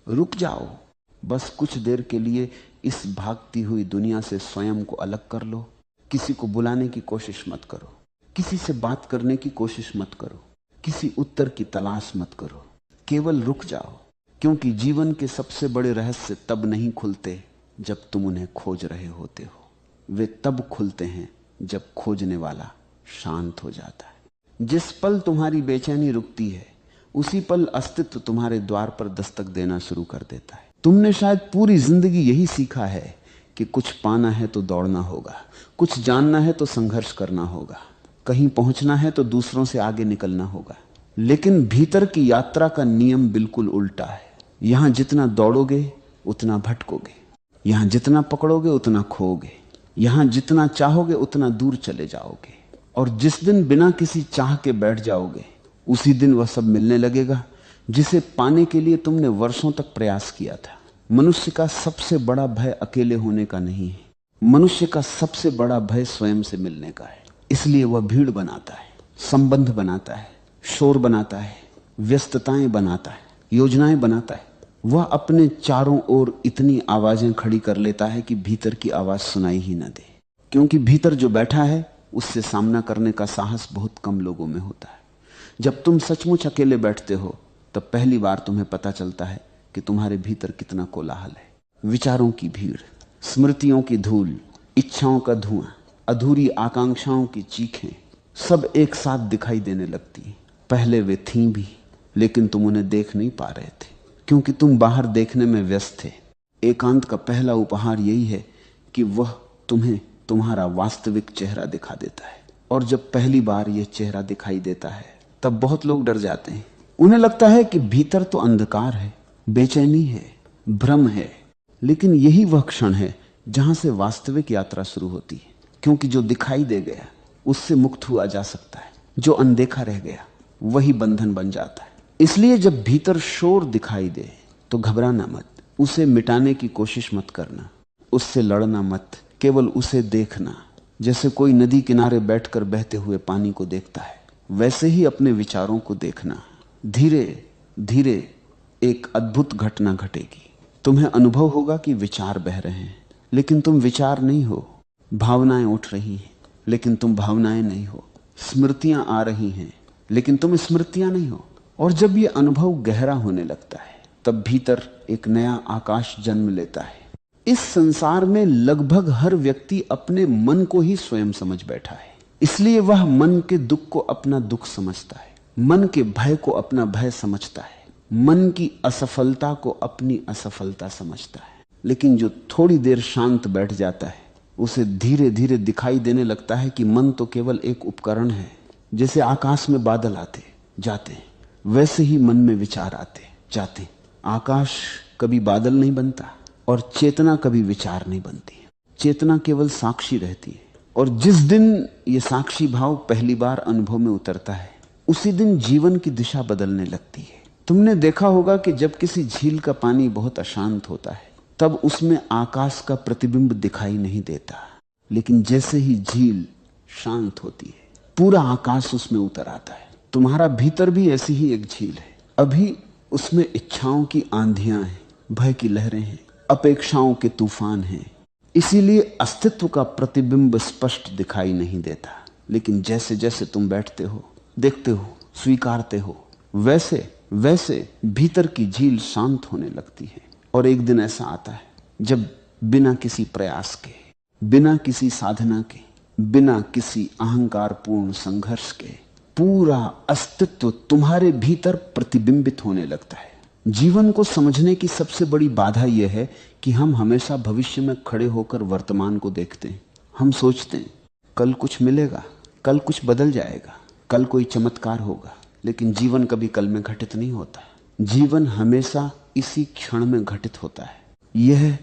रुक जाओ, बस कुछ देर के लिए इस भागती हुई दुनिया से स्वयं को अलग कर लो। किसी को बुलाने की कोशिश मत करो, किसी से बात करने की कोशिश मत करो, किसी उत्तर की तलाश मत करो, केवल रुक जाओ। क्योंकि जीवन के सबसे बड़े रहस्य तब नहीं खुलते जब तुम उन्हें खोज रहे होते हो, वे तब खुलते हैं जब खोजने वाला शांत हो जाता है। जिस पल तुम्हारी बेचैनी रुकती है, उसी पल अस्तित्व तुम्हारे द्वार पर दस्तक देना शुरू कर देता है। तुमने शायद पूरी जिंदगी यही सीखा है कि कुछ पाना है तो दौड़ना होगा, कुछ जानना है तो संघर्ष करना होगा, कहीं पहुंचना है तो दूसरों से आगे निकलना होगा। लेकिन भीतर की यात्रा का नियम बिल्कुल उल्टा है। यहां जितना दौड़ोगे उतना भटकोगे, यहां जितना पकड़ोगे उतना खोओगे, यहां जितना चाहोगे उतना दूर चले जाओगे। और जिस दिन बिना किसी चाह के बैठ जाओगे, उसी दिन वह सब मिलने लगेगा जिसे पाने के लिए तुमने वर्षों तक प्रयास किया था। मनुष्य का सबसे बड़ा भय अकेले होने का नहीं है, मनुष्य का सबसे बड़ा भय स्वयं से मिलने का है। इसलिए वह भीड़ बनाता है, संबंध बनाता है, शोर बनाता है, व्यस्तताएं बनाता है, योजनाएं बनाता है। वह अपने चारों ओर इतनी आवाजें खड़ी कर लेता है कि भीतर की आवाज सुनाई ही न दे। क्योंकि भीतर जो बैठा है उससे सामना करने का साहस बहुत कम लोगों में होता है। जब तुम सचमुच अकेले बैठते हो तब पहली बार तुम्हें पता चलता है कि तुम्हारे भीतर कितना कोलाहल है। विचारों की भीड़, स्मृतियों की धूल, इच्छाओं का धुआं, अधूरी आकांक्षाओं की चीखें सब एक साथ दिखाई देने लगती हैं। पहले वे थीं भी, लेकिन तुम उन्हें देख नहीं पा रहे थे क्योंकि तुम बाहर देखने में व्यस्त थे। एकांत का पहला उपहार यही है कि वह तुम्हें तुम्हारा वास्तविक चेहरा दिखा देता है। और जब पहली बार यह चेहरा दिखाई देता है तब बहुत लोग डर जाते हैं। उन्हें लगता है कि भीतर तो अंधकार है, बेचैनी है, भ्रम है। लेकिन यही वह क्षण है जहां से वास्तविक यात्रा शुरू होती है। क्योंकि जो दिखाई दे गया उससे मुक्त हुआ जा सकता है, जो अनदेखा रह गया वही बंधन बन जाता है। इसलिए जब भीतर शोर दिखाई दे तो घबराना मत, उसे मिटाने की कोशिश मत करना, उससे लड़ना मत, केवल उसे देखना। जैसे कोई नदी किनारे बैठकर बहते हुए पानी को देखता है, वैसे ही अपने विचारों को देखना। धीरे धीरे एक अद्भुत घटना घटेगी। तुम्हें अनुभव होगा कि विचार बह रहे हैं, लेकिन तुम विचार नहीं हो। भावनाएं उठ रही हैं, लेकिन तुम भावनाएं नहीं हो। स्मृतियां आ रही हैं, लेकिन तुम स्मृतियां नहीं हो। और जब यह अनुभव गहरा होने लगता है तब भीतर एक नया आकाश जन्म लेता है। इस संसार में लगभग हर व्यक्ति अपने मन को ही स्वयं समझ बैठा है। इसलिए वह मन के दुख को अपना दुख समझता है, मन के भय को अपना भय समझता है, मन की असफलता को अपनी असफलता समझता है। लेकिन जो थोड़ी देर शांत बैठ जाता है उसे धीरे धीरे दिखाई देने लगता है कि मन तो केवल एक उपकरण है। जैसे आकाश में बादल आते जाते हैं, वैसे ही मन में विचार आते जाते। आकाश कभी बादल नहीं बनता और चेतना कभी विचार नहीं बनती। चेतना केवल साक्षी रहती है। और जिस दिन ये साक्षी भाव पहली बार अनुभव में उतरता है, उसी दिन जीवन की दिशा बदलने लगती है। तुमने देखा होगा कि जब किसी झील का पानी बहुत अशांत होता है तब उसमें आकाश का प्रतिबिंब दिखाई नहीं देता। लेकिन जैसे ही झील शांत होती है, पूरा आकाश उसमें उतर आता है। तुम्हारा भीतर भी ऐसी ही एक झील है। अभी उसमें इच्छाओं की आंधियां हैं, भय की लहरें हैं, अपेक्षाओं के तूफान हैं। इसीलिए अस्तित्व का प्रतिबिंब स्पष्ट दिखाई नहीं देता। लेकिन जैसे जैसे तुम बैठते हो, देखते हो, स्वीकारते हो, वैसे वैसे भीतर की झील शांत होने लगती है। और एक दिन ऐसा आता है जब बिना किसी प्रयास के, बिना किसी साधना के, बिना किसी अहंकारपूर्ण संघर्ष के पूरा अस्तित्व तुम्हारे भीतर प्रतिबिंबित होने लगता है। जीवन को समझने की सबसे बड़ी बाधा यह है कि हम हमेशा भविष्य में खड़े होकर वर्तमान को देखते हैं। हम सोचते हैं कल कुछ मिलेगा, कल कुछ बदल जाएगा, कल कोई चमत्कार होगा। लेकिन जीवन कभी कल में घटित नहीं होता। जीवन हमेशा इसी क्षण में घटित होता है। यह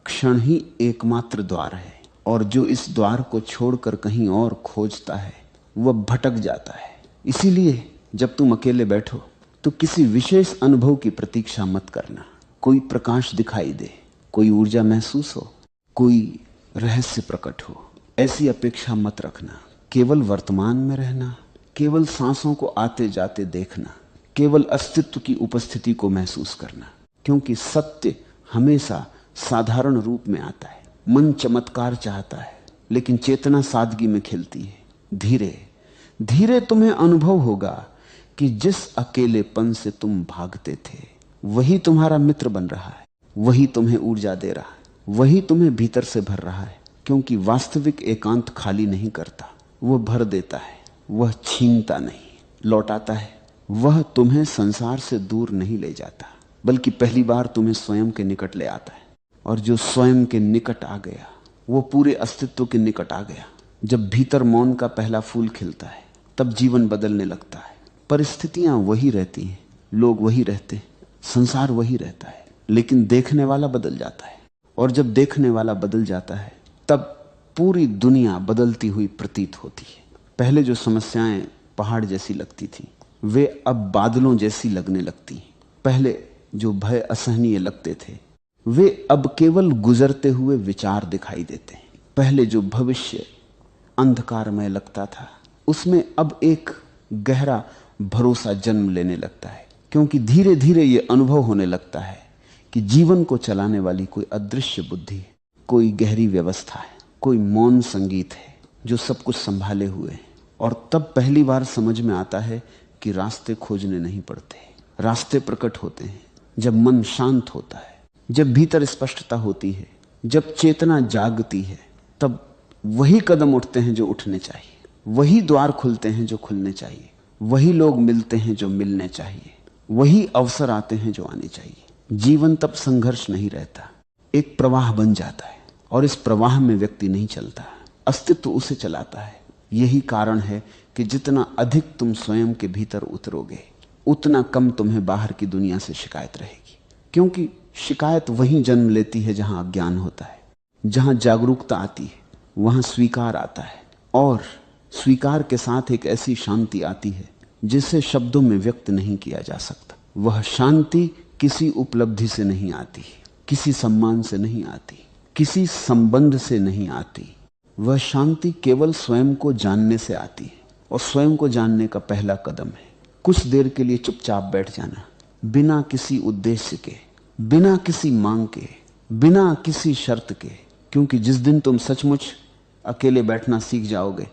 क्षण ही एकमात्र द्वार है, और जो इस द्वार को छोड़कर कहीं और खोजता है वह भटक जाता है। इसीलिए जब तुम अकेले बैठो तो किसी विशेष अनुभव की प्रतीक्षा मत करना। कोई प्रकाश दिखाई दे, कोई ऊर्जा महसूस हो, कोई रहस्य प्रकट हो, ऐसी अपेक्षा मत रखना। केवल वर्तमान में रहना, केवल सांसों को आते जाते देखना, केवल अस्तित्व की उपस्थिति को महसूस करना। क्योंकि सत्य हमेशा साधारण रूप में आता है। मन चमत्कार चाहता है, लेकिन चेतना सादगी में खिलती है। धीरे धीरे तुम्हें अनुभव होगा कि जिस अकेलेपन से तुम भागते थे वही तुम्हारा मित्र बन रहा है, वही तुम्हें ऊर्जा दे रहा है, वही तुम्हें भीतर से भर रहा है। क्योंकि वास्तविक एकांत खाली नहीं करता, वह भर देता है, वह छीनता नहीं, लौटाता है। वह तुम्हें संसार से दूर नहीं ले जाता, बल्कि पहली बार तुम्हें स्वयं के निकट ले आता है। और जो स्वयं के निकट आ गया वो पूरे अस्तित्व के निकट आ गया। जब भीतर मौन का पहला फूल खिलता है तब जीवन बदलने लगता है। परिस्थितियां वही रहती हैं, लोग वही रहते हैं, संसार वही रहता है, लेकिन देखने वाला बदल जाता है। और जब देखने वाला बदल जाता है तब पूरी दुनिया बदलती हुई प्रतीत होती है। पहले जो समस्याएं पहाड़ जैसी लगती थी वे अब बादलों जैसी लगने लगती हैं। पहले जो भय असहनीय लगते थे वे अब केवल गुजरते हुए विचार दिखाई देते हैं। पहले जो भविष्य अंधकारमय लगता था उसमें अब एक गहरा भरोसा जन्म लेने लगता है, क्योंकि धीरे धीरे ये अनुभव होने लगता है कि जीवन को चलाने वाली कोई अदृश्य बुद्धि है, कोई गहरी व्यवस्था है, कोई मौन संगीत है जो सब कुछ संभाले हुए है। और तब पहली बार समझ में आता है कि रास्ते खोजने नहीं पड़ते, रास्ते प्रकट होते हैं जब मन शांत होता है, जब भीतर स्पष्टता होती है, जब चेतना जागती है। तब वही कदम उठते हैं जो उठने चाहिए, वही द्वार खुलते हैं जो खुलने चाहिए, वही लोग मिलते हैं जो मिलने चाहिए, वही अवसर आते हैं जो आने चाहिए। जीवन तब संघर्ष नहीं रहता, एक प्रवाह बन जाता है। और इस प्रवाह में व्यक्ति नहीं चलता, अस्तित्व उसे चलाता है। यही कारण है कि जितना अधिक तुम स्वयं के भीतर उतरोगे उतना कम तुम्हें बाहर की दुनिया से शिकायत रहेगी। क्योंकि शिकायत वहीं जन्म लेती है जहां अज्ञान होता है। जहां जागरूकता आती है वहां स्वीकार आता है, और स्वीकार के साथ एक ऐसी शांति आती है जिसे शब्दों में व्यक्त नहीं किया जा सकता। वह शांति किसी उपलब्धि से नहीं आती, किसी सम्मान से नहीं आती, किसी संबंध से नहीं आती। वह शांति केवल स्वयं को जानने से आती है, और स्वयं को जानने का पहला कदम है कुछ देर के लिए चुपचाप बैठ जाना, बिना किसी उद्देश्य के, बिना किसी मांग के, बिना किसी शर्त के। क्योंकि जिस दिन तुम सचमुच अकेले बैठना सीख जाओगे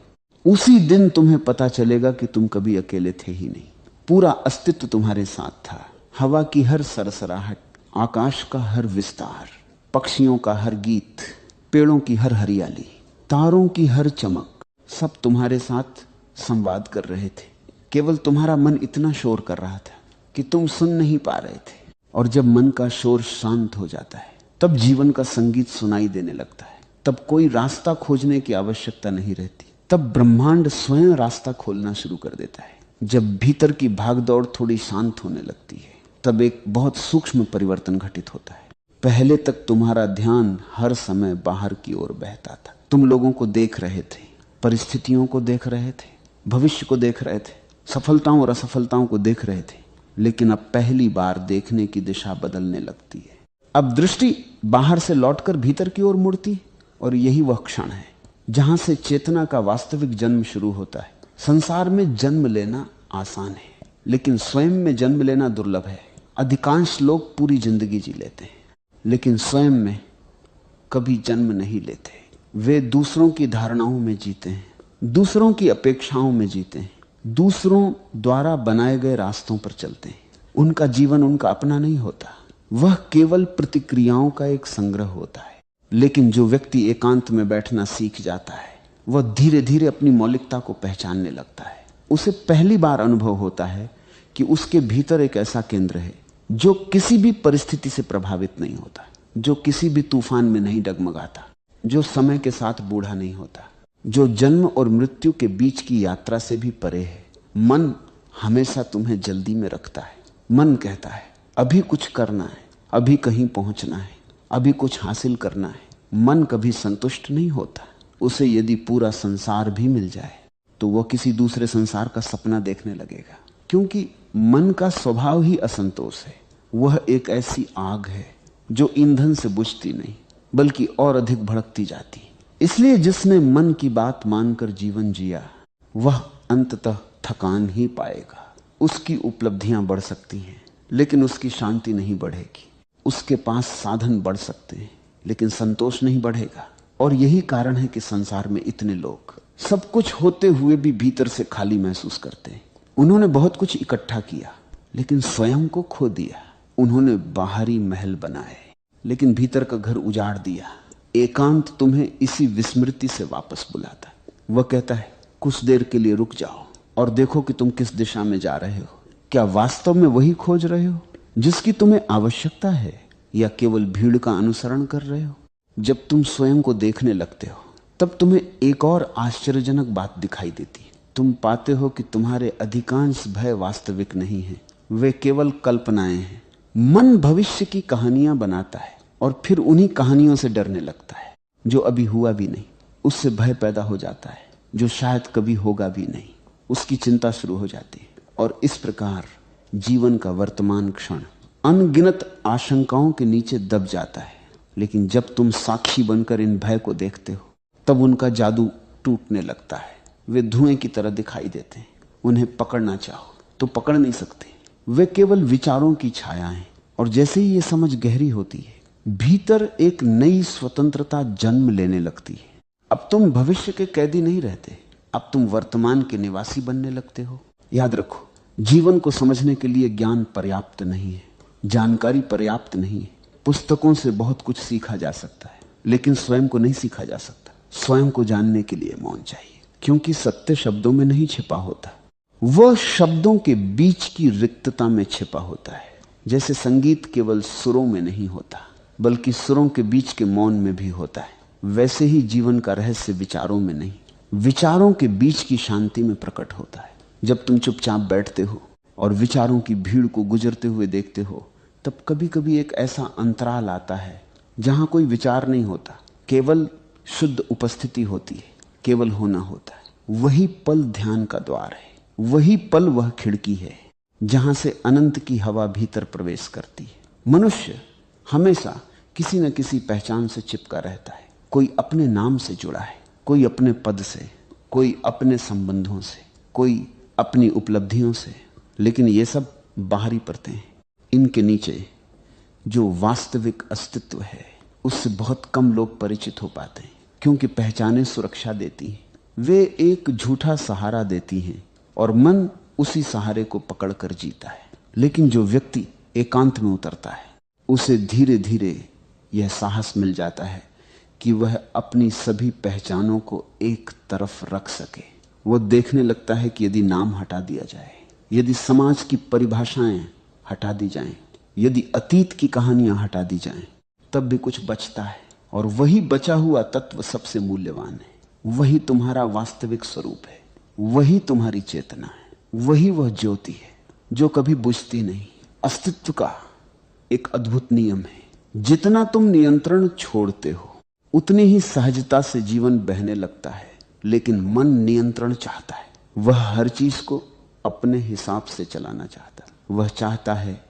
उसी दिन तुम्हें पता चलेगा कि तुम कभी अकेले थे ही नहीं। पूरा अस्तित्व तुम्हारे साथ था। हवा की हर सरसराहट, आकाश का हर विस्तार, पक्षियों का हर गीत, पेड़ों की हर हरियाली, तारों की हर चमक, सब तुम्हारे साथ संवाद कर रहे थे। केवल तुम्हारा मन इतना शोर कर रहा था कि तुम सुन नहीं पा रहे थे। और जब मन का शोर शांत हो जाता है तब जीवन का संगीत सुनाई देने लगता है। तब कोई रास्ता खोजने की आवश्यकता नहीं रहती, तब ब्रह्मांड स्वयं रास्ता खोलना शुरू कर देता है। जब भीतर की भागदौड़ थोड़ी शांत होने लगती है तब एक बहुत सूक्ष्म परिवर्तन घटित होता है। पहले तक तुम्हारा ध्यान हर समय बाहर की ओर बहता था। तुम लोगों को देख रहे थे, परिस्थितियों को देख रहे थे, भविष्य को देख रहे थे, सफलताओं और असफलताओं को देख रहे थे। लेकिन अब पहली बार देखने की दिशा बदलने लगती है। अब दृष्टि बाहर से लौटकर भीतर की ओर मुड़ती, और यही वह क्षण है जहां से चेतना का वास्तविक जन्म शुरू होता है। संसार में जन्म लेना आसान है, लेकिन स्वयं में जन्म लेना दुर्लभ है। अधिकांश लोग पूरी जिंदगी जी लेते हैं, लेकिन स्वयं में कभी जन्म नहीं लेते। वे दूसरों की धारणाओं में जीते हैं, दूसरों की अपेक्षाओं में जीते हैं, दूसरों द्वारा बनाए गए रास्तों पर चलते हैं। उनका जीवन उनका अपना नहीं होता, वह केवल प्रतिक्रियाओं का एक संग्रह होता है। लेकिन जो व्यक्ति एकांत में बैठना सीख जाता है वह धीरे धीरे अपनी मौलिकता को पहचानने लगता है। उसे पहली बार अनुभव होता है कि उसके भीतर एक ऐसा केंद्र है जो किसी भी परिस्थिति से प्रभावित नहीं होता, जो किसी भी तूफान में नहीं डगमगाता, जो समय के साथ बूढ़ा नहीं होता, जो जन्म और मृत्यु के बीच की यात्रा से भी परे है। मन हमेशा तुम्हें जल्दी में रखता है। मन कहता है अभी कुछ करना है, अभी कहीं पहुंचना है, अभी कुछ हासिल करना है। मन कभी संतुष्ट नहीं होता। उसे यदि पूरा संसार भी मिल जाए तो वह किसी दूसरे संसार का सपना देखने लगेगा, क्योंकि मन का स्वभाव ही असंतोष है। वह एक ऐसी आग है जो ईंधन से बुझती नहीं बल्कि और अधिक भड़कती जाती। इसलिए जिसने मन की बात मानकर जीवन जिया वह अंततः थकान ही पाएगा। उसकी उपलब्धियां बढ़ सकती हैं लेकिन उसकी शांति नहीं बढ़ेगी। उसके पास साधन बढ़ सकते हैं, लेकिन संतोष नहीं बढ़ेगा। और यही कारण है कि संसार में इतने लोग सब कुछ होते हुए भी भीतर से खाली महसूस करते हैं। उन्होंने बहुत कुछ इकट्ठा किया, लेकिन स्वयं को खो दिया। उन्होंने बाहरी महल बनाए, लेकिन भीतर का घर उजाड़ दिया। एकांत तुम्हें इसी विस्मृति से वापस बुलाता है। वह कहता है, कुछ देर के लिए रुक जाओ और देखो कि तुम किस दिशा में जा रहे हो। क्या वास्तव में वही खोज रहे हो जिसकी तुम्हें आवश्यकता है, या केवल भीड़ का अनुसरण कर रहे हो? जब तुम स्वयं को देखने लगते हो, तब तुम्हें एक और आश्चर्यजनक बात दिखाई देती है। तुम पाते हो कि तुम्हारे अधिकांश भय वास्तविक नहीं है, वे केवल कल्पनाएं हैं। मन भविष्य की कहानियां बनाता है और फिर उन्हीं कहानियों से डरने लगता है जो अभी हुआ भी नहीं। उससे भय पैदा हो जाता है जो शायद कभी होगा भी नहीं। उसकी चिंता शुरू हो जाती है, और इस प्रकार जीवन का वर्तमान क्षण अनगिनत आशंकाओं के नीचे दब जाता है। लेकिन जब तुम साक्षी बनकर इन भय को देखते हो, तब उनका जादू टूटने लगता है। वे धुएं की तरह दिखाई देते हैं। उन्हें पकड़ना चाहो तो पकड़ नहीं सकते। वे केवल विचारों की छाया हैं। और जैसे ही ये समझ गहरी होती है, भीतर एक नई स्वतंत्रता जन्म लेने लगती है। अब तुम भविष्य के कैदी नहीं रहते, अब तुम वर्तमान के निवासी बनने लगते हो। याद रखो, जीवन को समझने के लिए ज्ञान पर्याप्त नहीं है, जानकारी पर्याप्त नहीं है। पुस्तकों से बहुत कुछ सीखा जा सकता है, लेकिन स्वयं को नहीं सीखा जा सकता। स्वयं को जानने के लिए मौन चाहिए, क्योंकि सत्य शब्दों में नहीं छिपा होता, वह शब्दों के बीच की रिक्तता में छिपा होता है। जैसे संगीत केवल सुरों में नहीं होता, बल्कि सुरों के बीच के मौन में भी होता है, वैसे ही जीवन का रहस्य विचारों में नहीं, विचारों के बीच की शांति में प्रकट होता है। जब तुम चुपचाप बैठते हो और विचारों की भीड़ को गुजरते हुए देखते हो, तब कभी कभी एक ऐसा अंतराल आता है जहां कोई विचार नहीं होता, केवल शुद्ध उपस्थिति होती है, केवल होना होता है। वही पल ध्यान का द्वार है, वही पल वह खिड़की है जहां से अनंत की हवा भीतर प्रवेश करती है। मनुष्य हमेशा किसी न किसी पहचान से चिपका रहता है। कोई अपने नाम से जुड़ा है, कोई अपने पद से, कोई अपने संबंधों से, कोई अपनी उपलब्धियों से। लेकिन ये सब बाहरी परतें हैं। इनके नीचे जो वास्तविक अस्तित्व है, उससे बहुत कम लोग परिचित हो पाते हैं, क्योंकि पहचानें सुरक्षा देती हैं, वे एक झूठा सहारा देती हैं और मन उसी सहारे को पकड़कर जीता है। लेकिन जो व्यक्ति एकांत में उतरता है, उसे धीरे धीरे यह साहस मिल जाता है कि वह अपनी सभी पहचानों को एक तरफ रख सके। वह देखने लगता है कि यदि नाम हटा दिया जाए, यदि समाज की परिभाषाएं हटा दी जाएं, यदि अतीत की कहानियां हटा दी जाएं, तब भी कुछ बचता है। और वही बचा हुआ तत्व सबसे मूल्यवान है। वही तुम्हारा वास्तविक स्वरूप है, वही तुम्हारी चेतना है, वही वह ज्योति है जो कभी बुझती नहीं। अस्तित्व का एक अद्भुत नियम है, जितना तुम नियंत्रण छोड़ते हो, उतनी ही सहजता से जीवन बहने लगता है। लेकिन मन नियंत्रण चाहता है, वह हर चीज को अपने हिसाब से चलाना चाहता है। वह चाहता है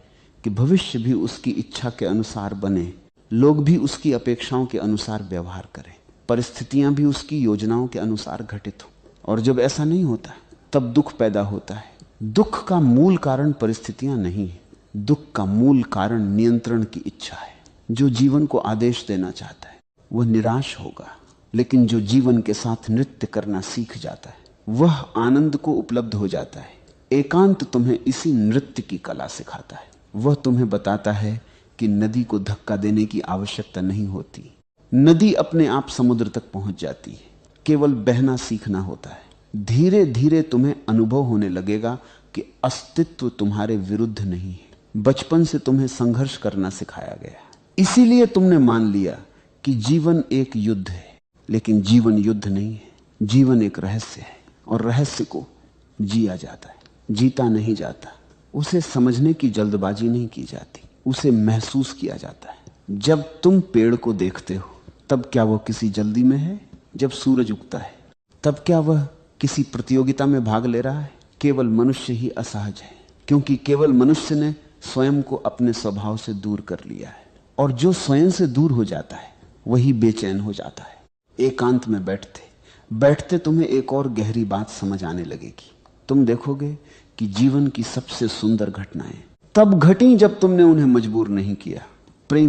कि भविष्य भी उसकी इच्छा के अनुसार बने, लोग भी उसकी अपेक्षाओं के अनुसार व्यवहार करें, परिस्थितियां भी उसकी योजनाओं के अनुसार घटित हो। और जब ऐसा नहीं होता, तब दुख पैदा होता है। दुख का मूल कारण परिस्थितियां नहीं है, दुख का मूल कारण नियंत्रण की इच्छा है। जो जीवन को आदेश देना चाहता है वह निराश होगा, लेकिन जो जीवन के साथ नृत्य करना सीख जाता है वह आनंद को उपलब्ध हो जाता है। एकांत तुम्हें इसी नृत्य की कला सिखाता है। वह तुम्हें बताता है कि नदी को धक्का देने की आवश्यकता नहीं होती, नदी अपने आप समुद्र तक पहुंच जाती है, केवल बहना सीखना होता है। धीरे धीरे तुम्हें अनुभव होने लगेगा कि अस्तित्व तुम्हारे विरुद्ध नहीं है। बचपन से तुम्हें संघर्ष करना सिखाया गया, इसीलिए तुमने मान लिया कि जीवन एक युद्ध है। लेकिन जीवन युद्ध नहीं है, जीवन एक रहस्य है, और रहस्य को जिया जाता है, जीता नहीं जाता। उसे समझने की जल्दबाजी नहीं की जाती, उसे महसूस किया जाता है। जब तुम पेड़ को देखते हो, तब क्या वह किसी जल्दी में है? जब सूरज उगता है, तब क्या वह किसी प्रतियोगिता में भाग ले रहा है? केवल मनुष्य ही असहज है, क्योंकि केवल मनुष्य ने स्वयं को अपने स्वभाव से दूर कर लिया है। और जो स्वयं से दूर हो जाता है वही बेचैन हो जाता है। एकांत में बैठते बैठते तुम्हें एक और गहरी बात समझ आने लगेगी। तुम देखोगे कि जीवन की सबसे सुंदर घटनाएं तब घटी जब तुमने उन्हें मजबूर नहीं किया। प्रेम